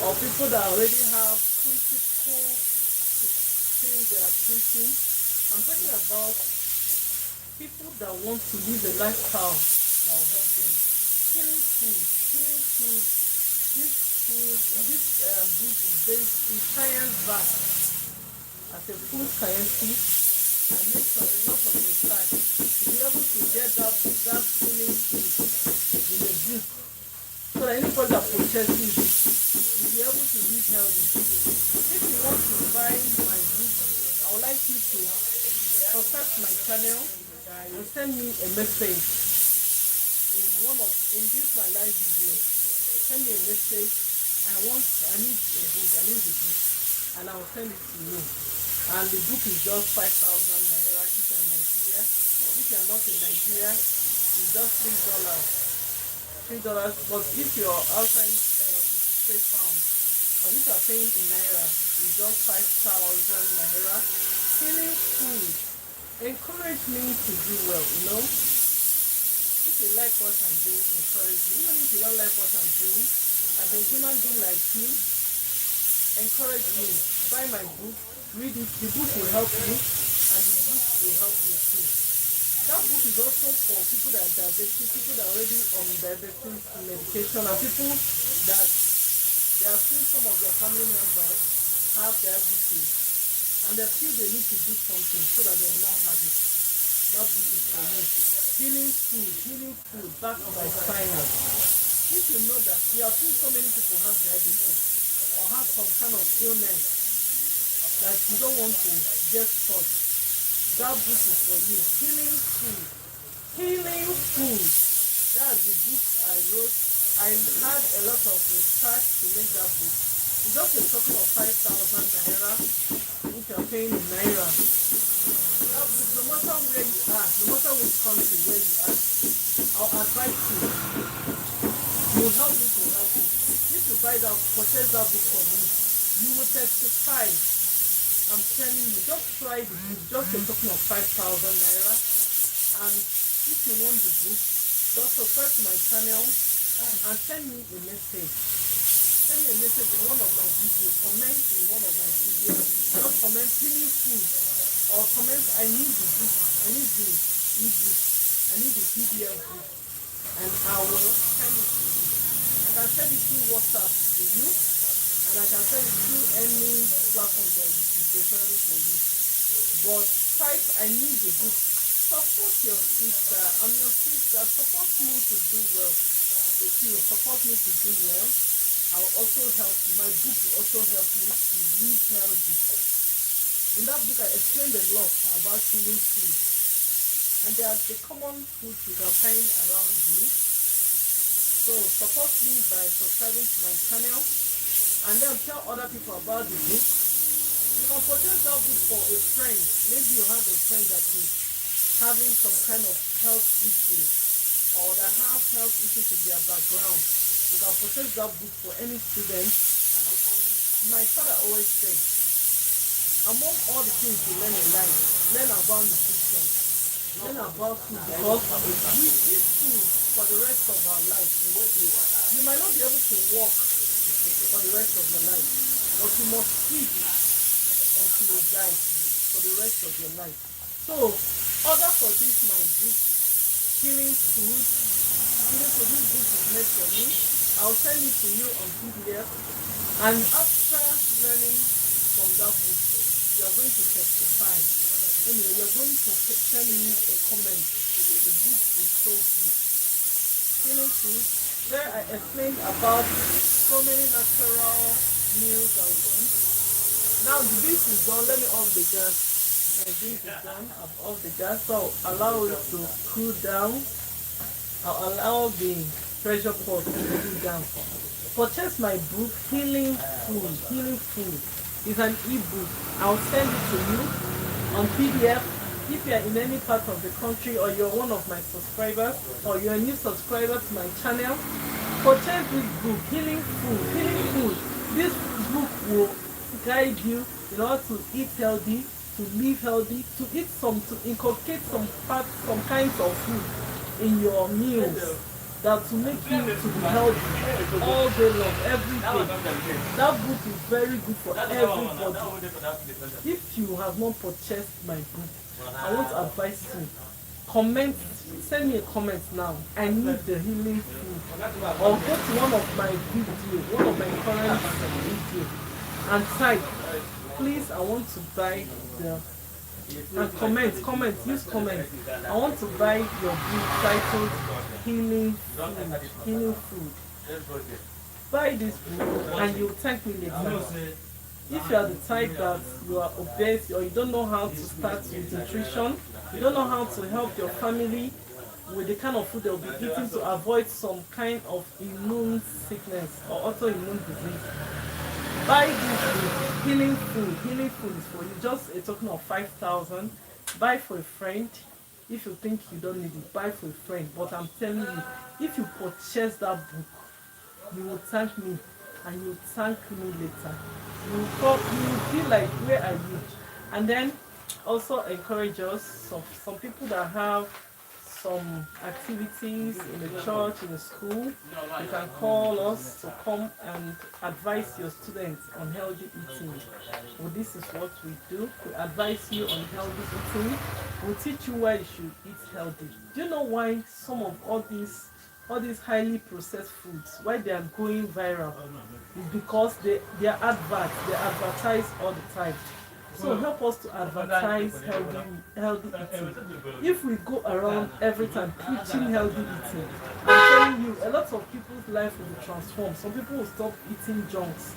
or people that already have critical things they are treating. I'm talking about people that want to live a lifestyle that will help them. Healing food. This book is based in science-backed. As a food scientist, I make a lot of research to be able to get that healing food in a book, so that anybody that purchases it will be able to live healthy. If you want to buy my book, I would like you to subscribe to my channel and send me a message in this my live video. Send me a message. I need a book. I need the book, and I will send it to you. And the book is just 5,000 naira if you're in Nigeria. If you're not in Nigeria, it's just $3. But if you're outside straight pounds, or if you're paying in naira, it's just 5,000 naira. Healing food. Encourage me to do well, you know. If you like what I'm doing, encourage me. Even if you don't like what I'm doing, as a human being like you, encourage me. Buy my book. Read it. The book will help you, and the book will help you too. That book is also for people that are diabetic, people that are already on diabetes medication, and people that they have seen some of their family members have diabetes, and they feel they need to do something so that they will not have it. That book is for you. Healing food, backed by science. If you know that you have seen so many people have diabetes or have some kind of illness that you don't want to get touched, that book is for you. Healing food. That's the book I wrote. I had a lot of research to make that book. It's just a total of 5,000 naira if you're paying in naira. That book, no matter where you are, no matter which country where you are, I'll advise you. You will help me to help you. If you purchase that book from me, you will testify. I'm telling you, just try the book, just a token of 5,000 naira. And if you want the book, just subscribe to my channel and send me a message. Send me a message in one of my videos, comment in one of my videos, just comment healing food, or comment I need the book, I need the e-book, I need the PDF book, and I will send it to you. I can send it through WhatsApp to you, and and I can send it through any platform that is preferring for you. But type I need the book. Support your sister. I'm your sister. Support me to do well. If you support me to do well, I'll also help you. My book will also help you to live healthy. In that book, I explained a lot about healing food. And there's the common foods you can find around you. So support me by subscribing to my channel and then tell other people about the book. You can purchase that book for a friend. Maybe you have a friend that is having some kind of health issue or that have health issues in their background. You can purchase that book for any student. My father always said, among all the things you learn in life, learn about nutrition, learn about food, because we eat food for the rest of our life. You might not be able to walk for the rest of your life, but you must eat until you die for the rest of your life. So, order for this my book, Healing Food. Healing Food, this book is made for you. I'll send it to you on PDF. And after learning from that book, you are going to testify. Anyway, you're going to send me a comment. The book is so good. Healing Food. There I explained about so many natural meals that we eat. Now the beef is done. Let me off the gas. My beef is done. I've off the gas. So I'll allow it to cool down. I'll allow the pressure pot to cool down. Purchase my book, Healing Food. Healing Food is an e-book. I'll send it to you on PDF. If you're in any part of the country or you're one of my subscribers or you're a new subscriber to my channel, purchase this book, Healing Food. Healing Food. This book will guide you in order to eat healthy, to live healthy, to inculcate some kinds of food in your meals that will make you to be healthy all day long, every day. That book is very good for everybody. If you have not purchased my book, I want to advise you, send me a comment now. I need the healing food. Or go to one of my current videos and type, please, I want to buy and comment, use comment. I want to buy your book titled Healing Food. Buy this book and you'll thank me later. If you are the type that you are obese or you don't know how to start with nutrition, you don't know how to help your family with the kind of food they'll be eating to avoid some kind of immune sickness or autoimmune disease, buy this book, Healing Food. Healing Food is for you. Just a token of 5,000. Buy for a friend. If you think you don't need it, buy for a friend. But I'm telling you, if you purchase that book, you will thank me and you will thank me later. You will feel like, where are you? And then also encourage us, some people that have some activities in the church, in the school, you can call us to come and advise your students on healthy eating. Well, this is what we do. We advise you on healthy eating. We'll teach you why you should eat healthy. Do you know why some of all these highly processed foods, why they are going viral? It's because they are adverts, they advertise all the time. So help us to advertise healthy eating. If we go around every time preaching healthy eating, I'm telling you, a lot of people's life will be transformed. Some people will stop eating junks.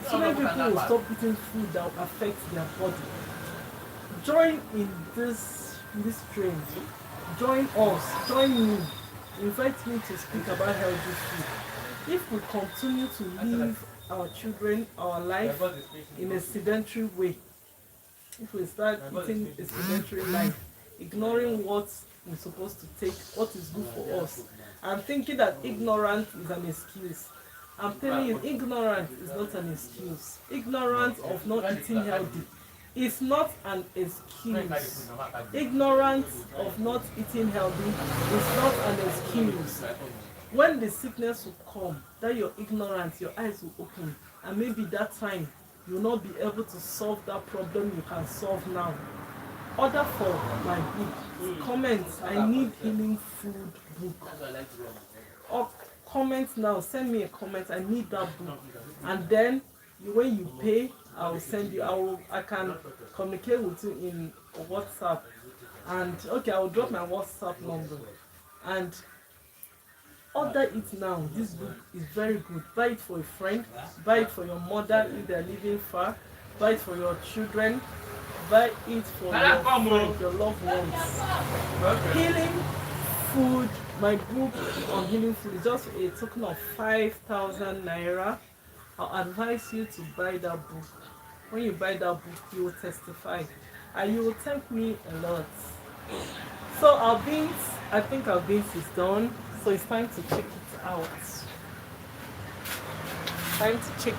So many people will stop eating food that will affect their body. Join in this train. Join us. Join me. Invite me to speak about healthy food. If we continue to live our children, our life in a sedentary way, if we start eating a sedentary life, ignoring what we're supposed to take, what is good for us, and thinking that ignorance is an excuse. I'm telling you, ignorance is not an excuse. Ignorance of not eating healthy is not an excuse. Ignorance of not eating healthy is not an excuse. When the sickness will come, that you're ignorant, your eyes will open, and maybe that time you will not be able to solve that problem you can solve now. Order for my book. Comment, I need Healing Food book. Or comment now, send me a comment, I need that book. And then when you pay, I'll send you. I can communicate with you in WhatsApp, and okay, I'll drop my WhatsApp number, and order it now. This book is very good. Buy it for a friend, buy it for your mother if they're living far, buy it for your children, buy it for your friends, your loved ones. Healing food, my book on healing food is just a token of 5,000 naira. I'll advise you to buy that book. When you buy that book, you will testify and you will thank me a lot. So our beans, I think our beans is done. So it's time to check it out. Time to check.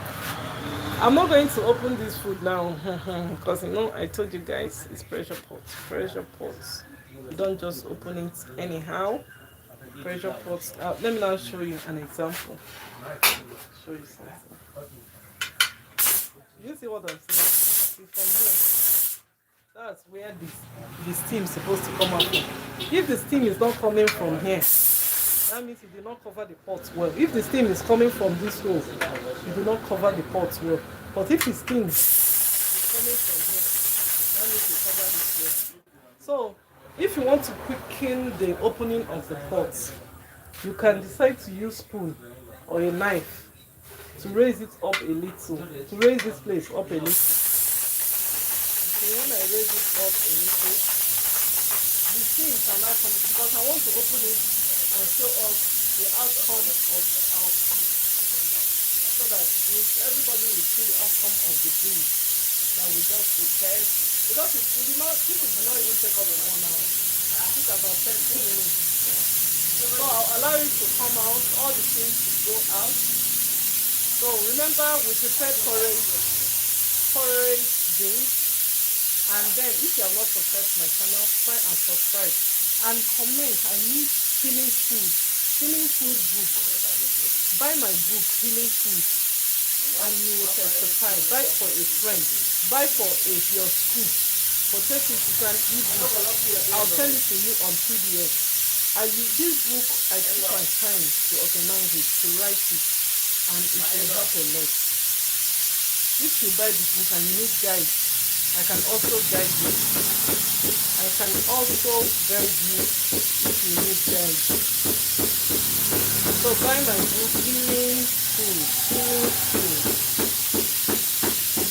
I'm not going to open this food now because I told you guys it's pressure pot. Pressure pots. You don't just open it anyhow. Pressure pots. Let me now show you an example. Show you something. You see what I'm saying? It's from here. That's where the steam is supposed to come out from. If the steam is not coming from here, that means you did not cover the pot well. If the steam is coming from this hole, you do not cover the pot well. But if the steam is coming from here, that means you cover this well. So, if you want to quicken the opening of the pot, you can decide to use spoon or a knife to raise it up a little, to raise this place up a little. So when I raise it up a little, the steam can now come because I want to open it and show us the outcome of our food so that everybody will see the outcome of the beans that we just prepared. Because this did not even take up 1 hour. It took about 30 minutes. So I'll allow it to come out, all the things to go out. So remember, we prepared porridge beans. And then if you have not subscribed to my channel, try and subscribe. And comment, I need healing food book. Buy my book, Healing Food, and you will testify. Buy for a friend, buy for your school, protect it to an ebook. I'll send it to you on PDF. This book, I took my time to organize it, to write it, and it will help a lot. If you buy the book and you need guides, I can also guide you. I can also guide you if you need guides. So buy my book, Healing Food.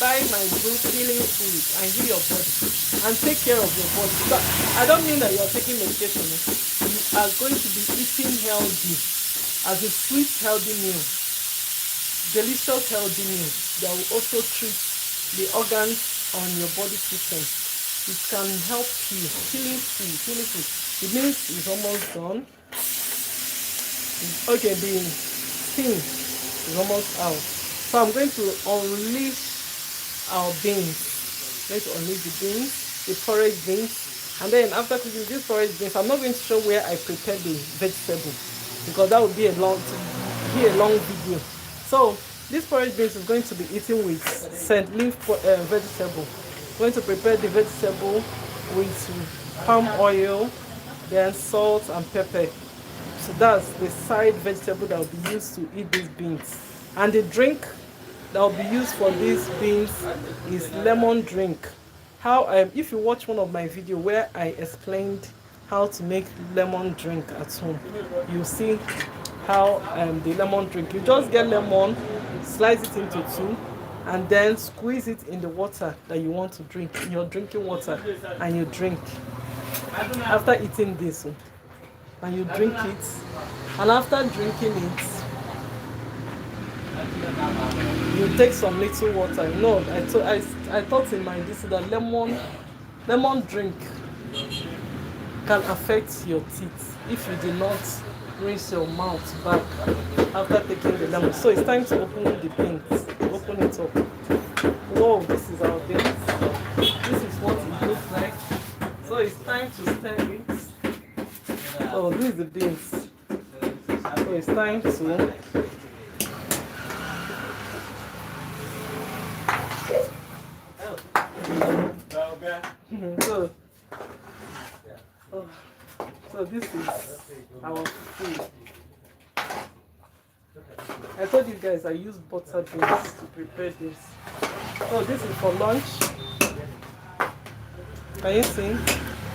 Buy my book, Healing Food, and heal your body. And take care of your body. But I don't mean that you are taking medication. You are going to be eating healthy. As a sweet, healthy meal. Delicious, healthy meal. That will also treat the organs on your body system. It can help you. Healing food. The meal is almost done. Okay, the steam is almost out. So I'm going to unleash our beans. I'm going to unleash the beans, the porridge beans. And then after cooking these porridge beans, I'm not going to show where I prepare the vegetable because that would be a long video. So this porridge beans is going to be eaten with scent leaf vegetable. I'm going to prepare the vegetable with palm oil, then salt and pepper. So that's the side vegetable that will be used to eat these beans. And the drink that will be used for these beans is lemon drink. If you watch one of my videos where I explained how to make lemon drink at home, you'll see how the lemon drink. You just get lemon, slice it into two, and then squeeze it in the water that you want to drink, in your drinking water, and you drink. After eating this, and you drink it, and after drinking it, you take some little water. I thought in my this that lemon drink can affect your teeth if you do not rinse your mouth back after taking the lemon. So it's time to open the beans. Open it up. Whoa, this is our beans. This is what it looks like. So it's time to stir it. Oh, this is the beans. So it's time to so this is our food. I told you guys I use butter beans to prepare this. Oh, this is for lunch. Can you see?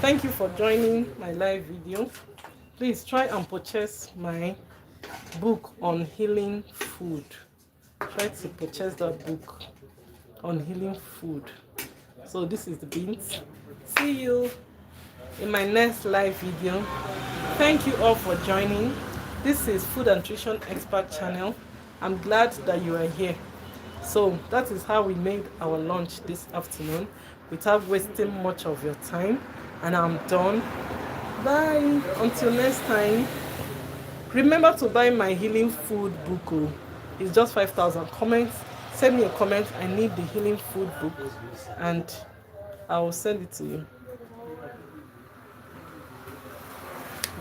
Thank you for joining my live video. Please try and purchase my book on healing food. Try to purchase that book on healing food. So this is the beans. See you in my next live video. Thank you all for joining. This is Food and Nutrition Expert channel. I'm glad that you are here. So that is how we made our lunch this afternoon without wasting much of your time. And I'm done. Bye. Until next time. Remember to buy my healing food book. It's just 5,000 comments. Send me a comment. I need the healing food book and I will send it to you.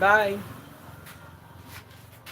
Bye.